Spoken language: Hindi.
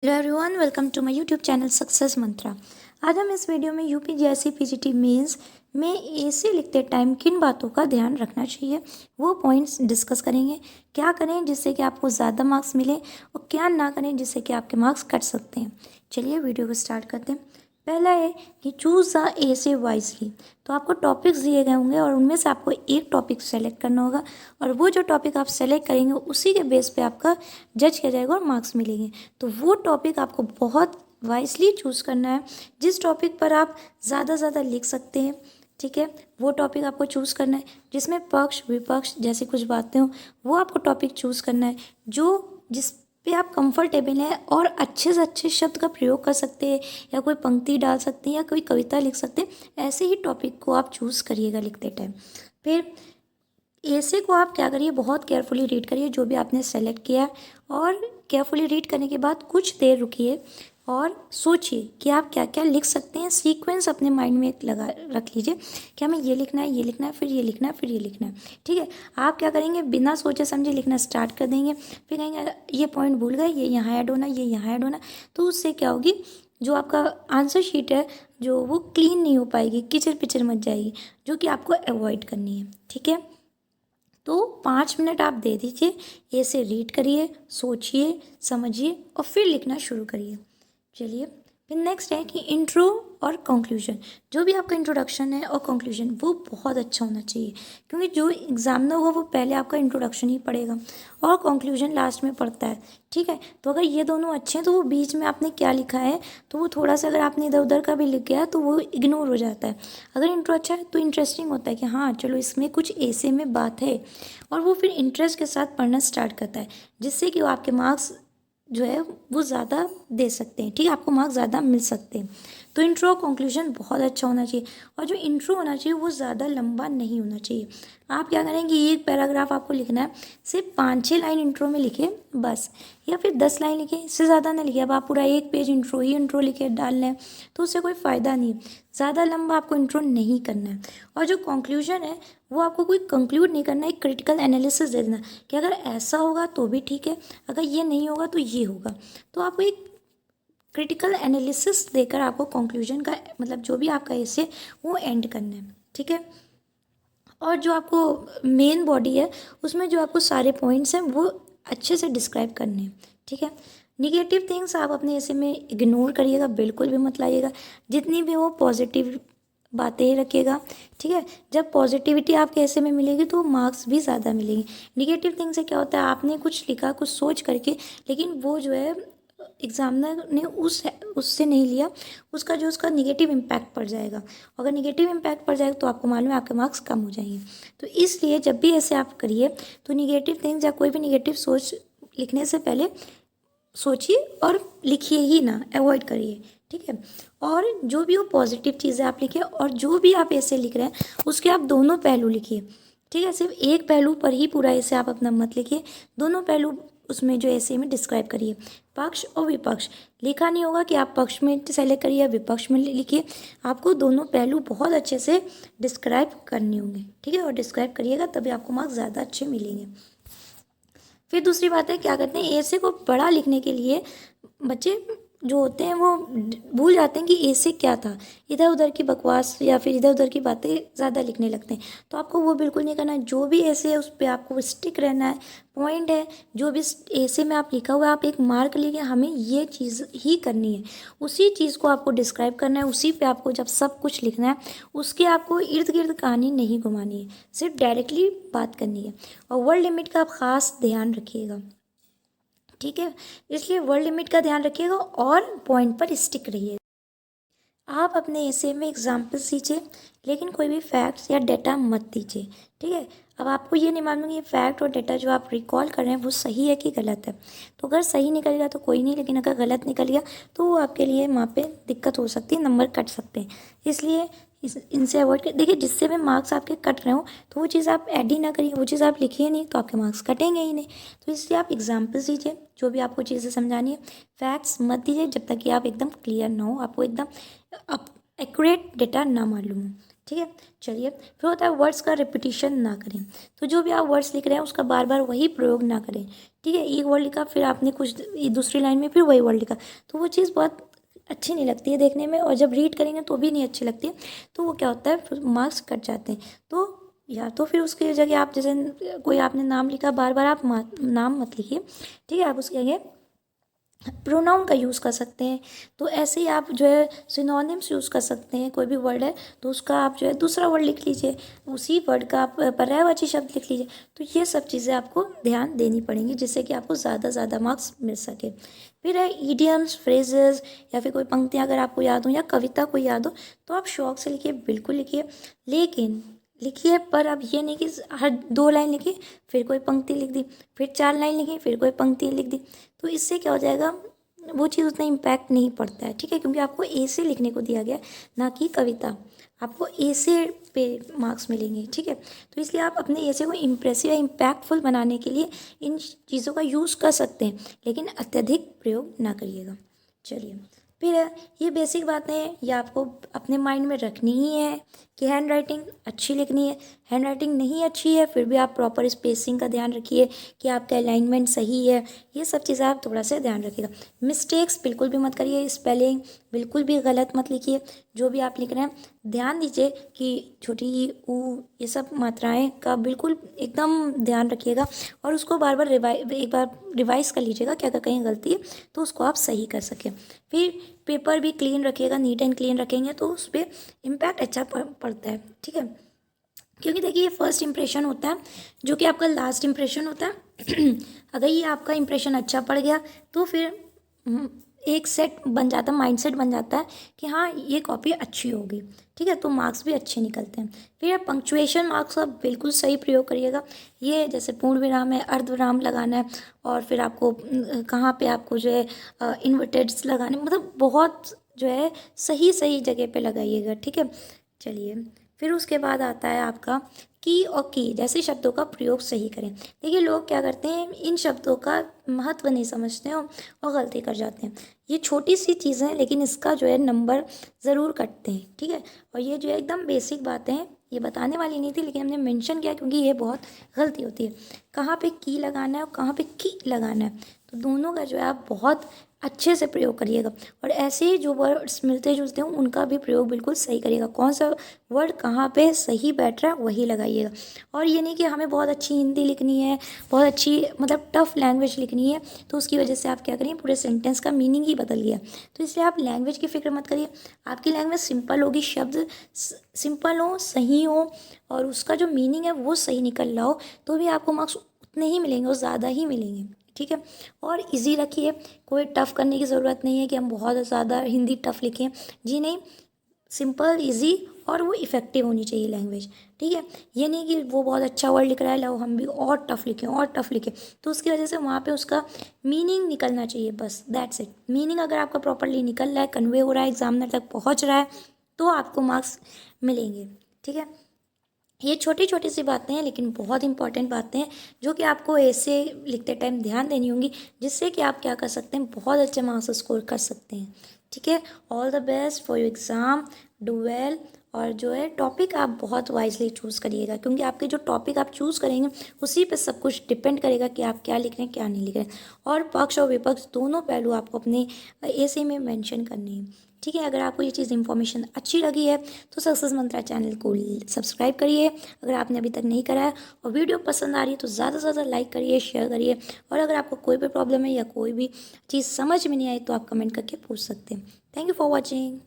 Hello everyone, welcome to my YouTube channel success mantra. आज हम इस वीडियो में यूपीजीएससी पीजीटी मेंस में एसे लिखते टाइम किन बातों का ध्यान रखना चाहिए वो पॉइंट्स डिस्कस करेंगे। क्या करें जिससे कि आपको ज़्यादा मार्क्स मिले और क्या ना करें जिससे कि आपके मार्क्स कट सकते हैं। चलिए वीडियो को स्टार्ट करते हैं। पहला है कि चूज़ द एसे वाइजली। तो आपको टॉपिक्स दिए गए होंगे और उनमें से आपको एक टॉपिक सेलेक्ट करना होगा और वो जो टॉपिक आप सेलेक्ट करेंगे उसी के बेस पे आपका जज किया जाएगा और मार्क्स मिलेंगे। तो वो टॉपिक आपको बहुत वाइजली चूज़ करना है जिस टॉपिक पर आप ज़्यादा लिख सकते हैं। ठीक है, वो टॉपिक आपको चूज़ करना है जिसमें पक्ष विपक्ष जैसी कुछ बातें हों, वो आपको टॉपिक चूज़ करना है जिस पे आप कंफर्टेबल हैं और अच्छे से अच्छे शब्द का प्रयोग कर सकते हैं या कोई पंक्ति डाल सकते हैं या कोई कविता लिख सकते हैं। ऐसे ही टॉपिक को आप चूज़ करिएगा लिखते टाइम। फिर ऐसे को आप क्या करिए, बहुत केयरफुली रीड करिए जो भी आपने सेलेक्ट किया है और केयरफुली रीड करने के बाद कुछ देर रुकिए और सोचिए कि आप क्या क्या लिख सकते हैं। सीक्वेंस अपने माइंड में एक लगा रख लीजिए कि हमें ये लिखना है, ये लिखना है, फिर ये लिखना है, फिर ये लिखना है। ठीक है, आप क्या करेंगे, बिना सोचे समझे लिखना स्टार्ट कर देंगे। फिर कहेंगे ये पॉइंट भूल गए, ये यहाँ ऐड होना, ये यहाँ ऐड होना। तो उससे क्या होगी, जो आपका आंसर शीट है जो वो क्लीन नहीं हो पाएगी, किचर पिचर मच जाएगी, जो कि आपको अवॉइड करनी है। ठीक है, तो 5 मिनट आप दे दीजिए, ऐसे रीड करिए, सोचिए, समझिए और फिर लिखना शुरू करिए। चलिए, फिर नेक्स्ट है कि इंट्रो और कंक्लूजन। जो भी आपका इंट्रोडक्शन है और कंक्लूजन वो बहुत अच्छा होना चाहिए, क्योंकि जो एग्जामिनर होगा वो पहले आपका इंट्रोडक्शन ही पढ़ेगा और कंक्लूजन लास्ट में पढ़ता है। ठीक है, तो अगर ये दोनों अच्छे हैं तो वो बीच में आपने क्या लिखा है तो वो थोड़ा सा अगर आपने इधर उधर का भी लिख गया तो वो इग्नोर हो जाता है। अगर इंट्रो अच्छा है तो इंटरेस्टिंग होता है कि हाँ चलो इसमें कुछ ऐसे में बात है, और वो फिर इंटरेस्ट के साथ पढ़ना स्टार्ट करता है, जिससे कि वो आपके मार्क्स जो है वो ज़्यादा दे सकते हैं। ठीक है, आपको मार्क्स ज़्यादा मिल सकते हैं। तो इंट्रो कंक्लूजन बहुत अच्छा होना चाहिए और जो इंट्रो होना चाहिए वो ज़्यादा लंबा नहीं होना चाहिए। आप क्या करेंगे, एक पैराग्राफ आपको लिखना है, सिर्फ 5-6 लाइन इंट्रो में लिखे बस, या फिर 10 लाइन लिखे, इससे ज़्यादा ना लिखे। अब आप पूरा 1 पेज इंट्रो ही इंट्रो लिखे डाल लें तो उससे कोई फ़ायदा नहीं है। ज़्यादा लंबा आपको इंट्रो नहीं करना है। और जो कंक्लूजन है वो आपको कोई कंक्लूड नहीं करना है, एक क्रिटिकल एनालिसिस दे देना कि अगर ऐसा होगा तो भी ठीक है, अगर ये नहीं होगा तो ये होगा। तो आपको एक क्रिटिकल एनालिसिस देकर आपको कंक्लूजन का मतलब जो भी आपका ऐसे वो एंड करना है। ठीक है, और जो आपको मेन बॉडी है उसमें जो आपको सारे पॉइंट्स हैं वो अच्छे से डिस्क्राइब करने हैं। ठीक है, निगेटिव थिंग्स आप अपने ऐसे में इग्नोर करिएगा, बिल्कुल भी मत लाइएगा। जितनी भी वो पॉजिटिव बातें ही रखिएगा। ठीक है, जब पॉजिटिविटी आपके ऐसे में मिलेगी तो मार्क्स भी ज़्यादा मिलेंगे। निगेटिव थिंग से क्या होता है, आपने कुछ लिखा कुछ सोच करके, लेकिन वो जो है एग्जामिनर ने उससे नहीं लिया, उसका जो उसका निगेटिव इम्पैक्ट पड़ जाएगा। अगर निगेटिव इम्पैक्ट पड़ जाएगा तो आपको मालूम है आपके मार्क्स कम हो जाएंगे। तो इसलिए जब भी ऐसे आप करिए तो निगेटिव थिंग्स या कोई भी निगेटिव सोच लिखने से पहले सोचिए और लिखिए ही ना, अवॉइड करिए। ठीक है, और जो भी वो पॉजिटिव चीज़ें आप लिखिए और जो भी आप ऐसे लिख रहे हैं उसके आप दोनों पहलू लिखिए। ठीक है, सिर्फ एक पहलू पर ही पूरा ऐसे आप अपना मत लिखिए, दोनों पहलू उसमें जो ऐसे में डिस्क्राइब करिए। पक्ष और विपक्ष लिखा नहीं होगा कि आप पक्ष में सेलेक्ट करिए या विपक्ष में लिखिए, आपको दोनों पहलू बहुत अच्छे से डिस्क्राइब करने होंगे। ठीक है, और डिस्क्राइब करिएगा तभी आपको मार्क्स ज़्यादा अच्छे मिलेंगे। फिर दूसरी बात है, क्या करते हैं, ऐसे को बड़ा लिखने के लिए बच्चे जो होते हैं वो भूल जाते हैं कि ऐसे क्या था, इधर उधर की बकवास या फिर इधर उधर की बातें ज़्यादा लिखने लगते हैं। तो आपको वो बिल्कुल नहीं करना है, जो भी ऐसे है उस पर आपको स्टिक रहना है। पॉइंट है जो भी ऐसे में आप लिखा हुआ है आप एक मार्क लीजिए, हमें ये चीज़ ही करनी है, उसी चीज़ को आपको डिस्क्राइब करना है, उसी पे आपको जब सब कुछ लिखना है उसके आपको इर्द गिर्द कहानी नहीं घुमानी है, सिर्फ डायरेक्टली बात करनी है। और वर्ड लिमिट का आप ख़ास ध्यान रखिएगा। ठीक है, इसलिए वर्ड लिमिट का ध्यान रखिएगा और पॉइंट पर स्टिक रहिए। आप अपने एसे में एग्जाम्पल्स दीजिए, लेकिन कोई भी फैक्ट्स या डेटा मत दीजिए। ठीक है, अब आपको ये नहीं मालूम कि ये फैक्ट और डेटा जो आप रिकॉल कर रहे हैं वो सही है कि गलत है। तो अगर सही निकलेगा तो कोई नहीं, लेकिन अगर गलत निकल गया तो वो आपके लिए वहाँ पे दिक्कत हो सकती है, नंबर कट सकते हैं। इसलिए इनसे अवॉइड कर देखिए, जिससे भी मार्क्स आपके कट रहे हो तो वो चीज़ आप ऐड ही ना करिए, वो चीज़ आप लिखिए नहीं तो आपके मार्क्स कटेंगे ही नहीं। तो इसलिए आप एग्जाम्पल्स दीजिए, जो भी आपको चीज़ें समझानी है। फैक्ट्स मत दीजिए जब तक कि आप एकदम क्लियर ना हो, आपको एकदम एक्यूरेट डेटा ना मालूम हो। ठीक है। चलिए, फिर होता है वर्ड्स का रिपीटिशन ना करें। तो जो भी आप वर्ड्स लिख रहे हैं उसका बार बार वही प्रयोग ना करें। ठीक है, एक वर्ड लिखा फिर आपने कुछ दूसरी लाइन में फिर वही वर्ड लिखा, तो वो चीज़ बहुत अच्छी नहीं लगती है देखने में, और जब रीड करेंगे तो भी नहीं अच्छी लगती है। तो वो क्या होता है, फिर मार्क्स कट जाते हैं। तो या तो फिर उसकी जगह आप जैसे कोई आपने नाम लिखा, बार बार आप नाम मत लिखिए। ठीक है, आप उसकी जगह प्रोनाउन का यूज़ कर सकते हैं। तो ऐसे ही आप जो है सिनोनिम्स यूज़ कर सकते हैं। कोई भी वर्ड है तो उसका आप जो है दूसरा वर्ड लिख लीजिए, उसी वर्ड का आप पर्यायवाची शब्द लिख लीजिए। तो ये सब चीज़ें आपको ध्यान देनी पड़ेंगी जिससे कि आपको ज़्यादा मार्क्स मिल सके। फिर है ईडियम्स, फ्रेजेस, या फिर कोई पंक्तियाँ अगर आपको याद हो या कविता कोई याद हो तो आप शौक से लिखिए, बिल्कुल लिखिए। लेकिन लिखिए, पर अब ये नहीं कि हर 2 लाइन लिखी फिर कोई पंक्ति लिख दी, फिर 4 लाइन लिखी फिर कोई पंक्ति लिख दी। तो इससे क्या हो जाएगा, वो चीज़ उतना इम्पैक्ट नहीं पड़ता है। ठीक है, क्योंकि आपको ए से लिखने को दिया गया है, ना कि कविता। आपको ए से पे मार्क्स मिलेंगे। ठीक है, तो इसलिए आप अपने ऐसे को इम्प्रेसिव या इम्पैक्टफुल बनाने के लिए इन चीज़ों का यूज़ कर सकते हैं, लेकिन अत्यधिक प्रयोग ना करिएगा। चलिए, फिर ये बेसिक बातें हैं, ये आपको अपने माइंड में रखनी ही है कि हैंड राइटिंग अच्छी लिखनी है। हैंड राइटिंग नहीं अच्छी है फिर भी आप प्रॉपर स्पेसिंग का ध्यान रखिए कि आपका अलाइनमेंट सही है। ये सब चीज़ें आप थोड़ा सा ध्यान रखिएगा। मिस्टेक्स बिल्कुल भी मत करिए, स्पेलिंग बिल्कुल भी गलत मत लिखिए। जो भी आप लिख रहे हैं ध्यान दीजिए कि छोटी ई, ऊ, ये सब मात्राएं का बिल्कुल एकदम ध्यान रखिएगा, और उसको बार बार एक बार रिवाइज कर लीजिएगा कि अगर कहीं गलती है तो उसको आप सही कर सकें। फिर पेपर भी क्लीन रखिएगा, नीट एंड क्लीन रखेंगे तो उस पर इम्पैक्ट अच्छा पड़ता है। ठीक है, क्योंकि देखिए ये फर्स्ट इंप्रेशन होता है जो कि आपका लास्ट इंप्रेशन होता है। अगर ये आपका इंप्रेशन अच्छा पड़ गया तो फिर एक सेट बन जाता है, माइंड सेट बन जाता है कि हाँ ये कॉपी अच्छी होगी। ठीक है, तो मार्क्स भी अच्छे निकलते हैं। फिर पंक्चुएशन मार्क्स का बिल्कुल सही प्रयोग करिएगा। ये जैसे पूर्ण विराम है, अर्ध विराम लगाना है, और फिर आपको कहाँ पे आपको जो है इन्वर्टेड्स लगाने, मतलब बहुत जो है सही सही जगह पे लगाइएगा। ठीक है, चलिए, फिर उसके बाद आता है आपका की और की जैसे शब्दों का प्रयोग सही करें। देखिए लोग क्या करते हैं, इन शब्दों का महत्व नहीं समझते हो और गलती कर जाते हैं। ये छोटी सी चीज़ें हैं लेकिन इसका जो है नंबर ज़रूर कटते हैं। ठीक है, और ये जो है एकदम बेसिक बातें हैं, ये बताने वाली नहीं थी लेकिन हमने मेंशन किया क्योंकि ये बहुत गलती होती है। कहाँ पे की लगाना है और कहाँ पे की लगाना है, तो दोनों का जो है आप बहुत अच्छे से प्रयोग करिएगा। और ऐसे ही जो वर्ड्स मिलते जुलते हों उनका भी प्रयोग बिल्कुल सही करिएगा। कौन सा वर्ड कहाँ पे सही बैठ रहा है वही लगाइएगा। और ये नहीं कि हमें बहुत अच्छी हिंदी लिखनी है, बहुत अच्छी मतलब टफ लैंग्वेज लिखनी है, तो उसकी वजह से आप क्या करिए पूरे सेंटेंस का मीनिंग ही बदल गया। तो इसलिए आप लैंग्वेज की फिक्र मत करिए। आपकी लैंग्वेज सिंपल होगी, शब्द सिंपल हो, सही हो, और उसका जो मीनिंग है वो सही निकल रहा हो, तो भी आपको मार्क्स उतने ही मिलेंगे और ज़्यादा ही मिलेंगे। ठीक है, और इजी रखिए। कोई टफ़ करने की ज़रूरत नहीं है कि हम बहुत ज़्यादा हिंदी टफ़ लिखें। जी नहीं, सिंपल, इजी, और वो इफ़ेक्टिव होनी चाहिए लैंग्वेज। ठीक है, ये नहीं कि वो बहुत अच्छा वर्ड लिख रहा है लो हम भी और टफ़ लिखें और टफ़ लिखें, तो उसकी वजह से वहाँ पे उसका मीनिंग निकलना चाहिए, बस दैट्स इट। मीनिंग अगर आपका प्रॉपरली निकल रहा है, कन्वे हो रहा है, एग्जामिनर तक पहुँच रहा है, तो आपको मार्क्स मिलेंगे। ठीक है, ये छोटी छोटी सी बातें हैं लेकिन बहुत इंपॉर्टेंट बातें हैं जो कि आपको ऐसे लिखते टाइम ध्यान देनी होंगी, जिससे कि आप क्या कर सकते हैं, बहुत अच्छे मार्क्स स्कोर कर सकते हैं। ठीक है, all the best for your exam, do well. और जो है टॉपिक आप बहुत वाइजली चूज़ करिएगा, क्योंकि आपके जो टॉपिक आप चूज़ करेंगे उसी पे सब कुछ डिपेंड करेगा कि आप क्या लिख रहे हैं क्या नहीं लिख रहे हैं। और पक्ष और विपक्ष दोनों पहलू आपको अपने ऐसे में मेंशन करने हैं। ठीक है, अगर आपको ये चीज़ इन्फॉर्मेशन अच्छी लगी है तो सक्सेस मंत्रा चैनल को सब्सक्राइब करिए अगर आपने अभी तक नहीं करा है, और वीडियो पसंद आ रही है तो ज़्यादा से ज़्यादा लाइक करिए, शेयर करिए। और अगर आपको कोई भी प्रॉब्लम है या कोई भी चीज़ समझ में नहीं आई तो आप कमेंट करके पूछ सकते हैं। Thank you for watching.